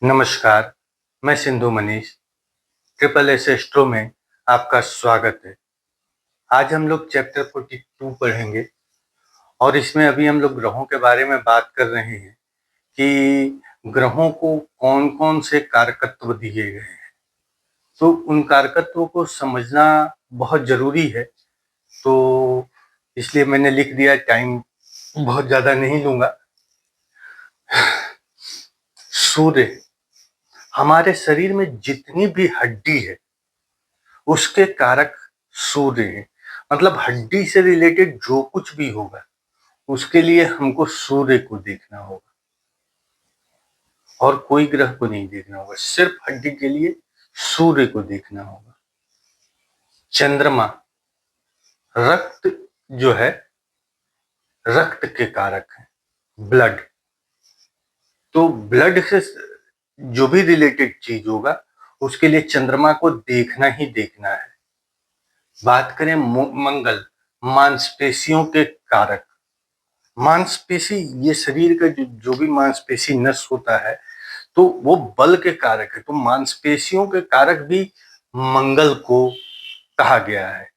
नमस्कार, मैं Sindhu Manish, triple S astro में आपका स्वागत है। आज हम लोग चैप्टर 42 पढ़ेंगे और इसमें अभी हम लोग ग्रहों के बारे में बात कर रहे हैं कि ग्रहों को कौन-कौन से कारकत्व दिए गए हैं। तो उन कारकत्वों को समझना बहुत ज़रूरी है, तो इसलिए मैंने लिख दिया। टाइम बहुत ज़्यादा नहीं लूँगा। सूर्य, हमारे शरीर में जितनी भी हड्डी है उसके कारक सूर्य हैं। मतलब हड्डी से रिलेटेड जो कुछ भी होगा उसके लिए हमको सूर्य को देखना होगा और कोई ग्रह को नहीं देखना होगा। सिर्फ हड्डी के लिए सूर्य को देखना होगा। चंद्रमा, रक्त जो है, रक्त के कारक है, ब्लड। तो ब्लड से जो भी रिलेटेड चीज होगा उसके लिए चंद्रमा को देखना ही देखना है। बात करें मंगल, मांसपेशियों के कारक। मांसपेशी, ये शरीर का जो भी मांसपेशी नस होता है तो वो बल के कारक है। तो मांसपेशियों के कारक भी मंगल को कहा गया है।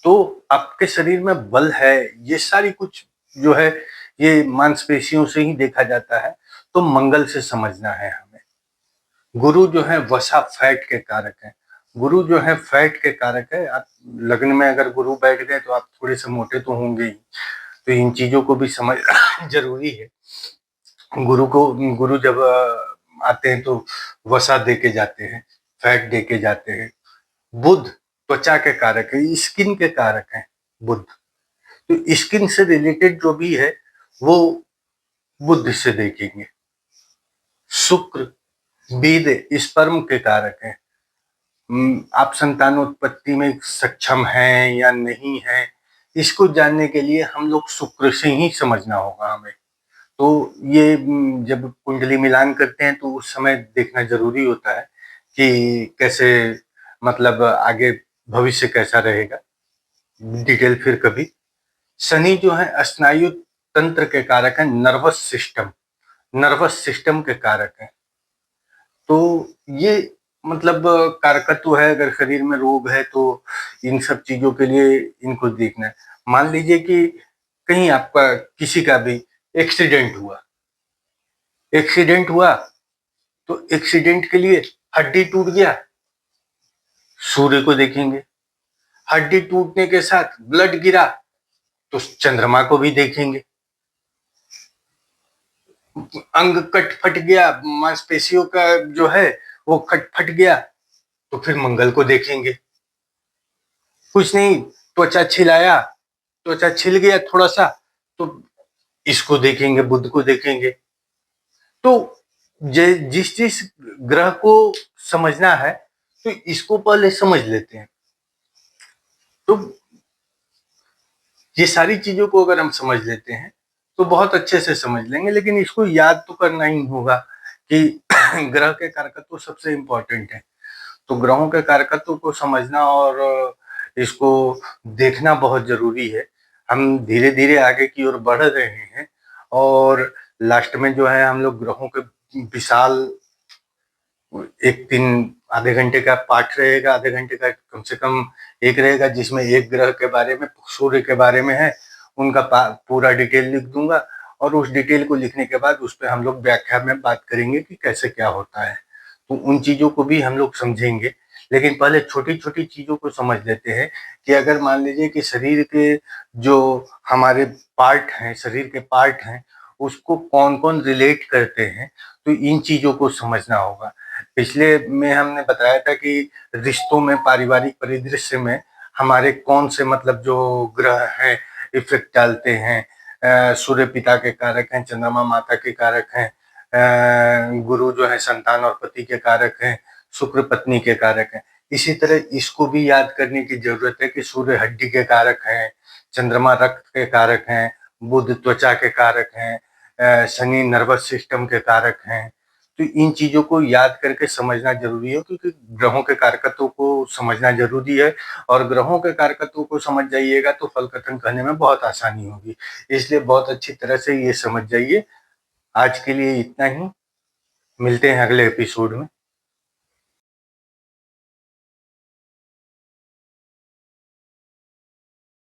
तो आपके शरीर में बल है, ये सारी कुछ जो है ये मांसपेशियों से ही देखा जाता है। तो मंगल से समझना है हमें। गुरु जो है वसा, फैट के कारक है। गुरु जो है फैट के कारक है। आप लग्न में अगर गुरु बैठ गए तो आप थोड़े से मोटे तो होंगे ही। तो इन चीजों को भी समझ जरूरी है। गुरु जब आते हैं तो वसा दे के जाते हैं, फैट दे के जाते हैं। बुध त्वचा के कारक है, स्किन के कारक है बुध। तो स्किन से रिलेटेड जो भी है वो बुध से देखेंगे। शुक्र, बीज, स्पर्म के कारक है। आप संतानोत्पत्ति में सक्षम हैं या नहीं है, इसको जानने के लिए हम लोग शुक्र से ही समझना होगा हमें। तो ये जब कुंडली मिलान करते हैं तो उस समय देखना जरूरी होता है कि कैसे, मतलब आगे भविष्य कैसा रहेगा। डिटेल फिर कभी। शनि जो है स्नायु तंत्र के कारक है, नर्वस सिस्टम के कारक है। तो ये मतलब कारकत्व है। अगर शरीर में रोग है तो इन सब चीजों के लिए इनको देखना है। मान लीजिए कि कहीं आपका किसी का भी एक्सीडेंट हुआ तो एक्सीडेंट के लिए हड्डी टूट गया, सूर्य को देखेंगे। हड्डी टूटने के साथ ब्लड गिरा तो चंद्रमा को भी देखेंगे। अंग कट फट गया, मांसपेशियों का जो है वो कट फट गया तो फिर मंगल को देखेंगे। कुछ नहीं, त्वचा छिल गया थोड़ा सा तो इसको देखेंगे, बुध को देखेंगे। तो जिस जिस ग्रह को समझना है तो इसको पहले समझ लेते हैं। तो ये सारी चीजों को अगर हम समझ लेते हैं तो बहुत अच्छे से समझ लेंगे। लेकिन इसको याद तो करना ही होगा कि ग्रह के कारकत्व सबसे इम्पोर्टेंट है। तो ग्रहों के कारकत्व को समझना और इसको देखना बहुत जरूरी है। हम धीरे धीरे आगे की ओर बढ़ रहे हैं और लास्ट में जो है हम लोग ग्रहों के विशाल एक दिन आधे घंटे का पाठ रहेगा, आधे घंटे का कम से कम एक रहेगा, जिसमें एक ग्रह के बारे में, सूर्य के बारे में है, उनका पूरा डिटेल लिख दूंगा। और उस डिटेल को लिखने के बाद उस पर हम लोग व्याख्या में बात करेंगे कि कैसे क्या होता है। तो उन चीजों को भी हम लोग समझेंगे। लेकिन पहले छोटी छोटी चीजों को समझ लेते हैं कि अगर मान लीजिए कि शरीर के जो हमारे पार्ट हैं, शरीर के पार्ट हैं, उसको कौन कौन रिलेट करते हैं, तो इन चीजों को समझना होगा। पिछले में हमने बताया था कि रिश्तों में, पारिवारिक परिदृश्य में हमारे कौन से मतलब जो ग्रह हैं इफेक्ट डालते हैं। सूर्य पिता के कारक हैं, चंद्रमा माता के कारक हैं, गुरु जो है संतान और पति के कारक हैं, शुक्र पत्नी के कारक हैं। इसी तरह इसको भी याद करने की जरूरत है कि सूर्य हड्डी के कारक हैं, चंद्रमा रक्त के कारक हैं, बुध त्वचा के कारक हैं, शनि नर्वस सिस्टम के कारक हैं। तो इन चीजों को याद करके समझना जरूरी है, क्योंकि ग्रहों के कारकत्वों को समझना जरूरी है। और ग्रहों के कारकत्वों को समझ जाइएगा तो फल कथन करने में बहुत आसानी होगी। इसलिए बहुत अच्छी तरह से ये समझ जाइए। आज के लिए इतना ही। मिलते हैं अगले एपिसोड में।